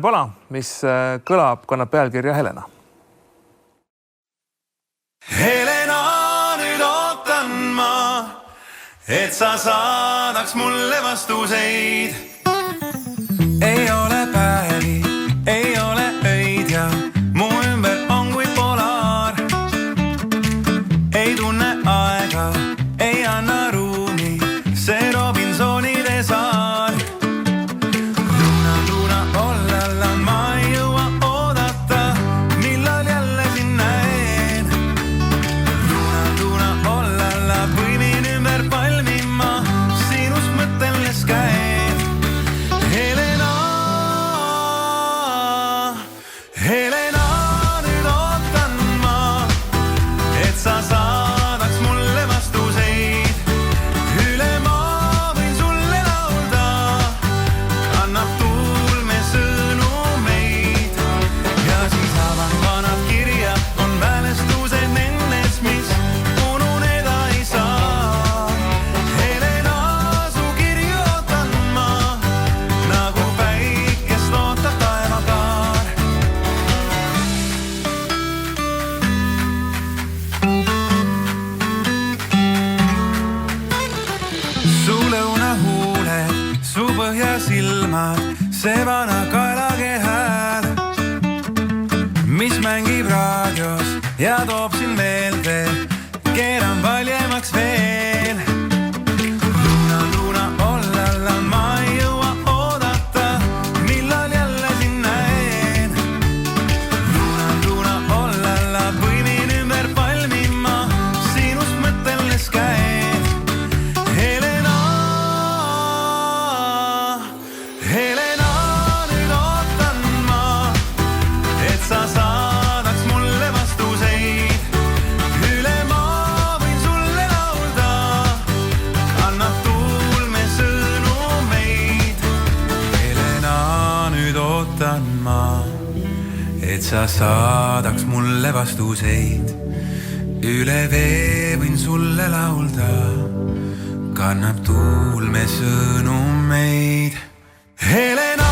pala, mis kõlab, kannab pealkirja Helena. Helena, nüüd ootan ma, et sa saadaks mulle vastuseid. Ei ole päevi, ei ole öid ja mu ümber on kui polaar. Ei tunne aega, ei anna ruumi, see Robinsonide saar. Luna, ollalla, ma ei jõua oodata, millal jälle sind näen. Luna, ollalla, põimin ümber palmima, sinust mõtteles käen. Helena, Helena, nüüd ootan ma, et sa saadaks mulle vastuseid. Üle maa võin sulle laulda, annab tuul me sõnumeid. Ja siis avan vanad kirja, on mälestused nendes, mis ununeda ei saa. Helena, su kirju ootan ma, nagu päikest ootab taevakaar. Su lõunahuuled, su põhjasilmad, see vana kaelage hääl, mis mängib raadios ja toob sind meelde, keeran valjemaks veel. Luna, ollalla, ma ei jõua oodata, millal jälle sind näen. Luna, ollalla, põimin ümber palmima, sinust mõtteles käen. Helena, Helena, nüüd ootan ma, et sa saadaks mulle vastuseid. Üle maa võin sulle laulda, annab tuul me sõnumeid. Helena, nüüd ootan ma, et sa saadaks mulle vastuseid. Üle vee võin sulle laulda, kannab tuul me sõnumeid. Helena,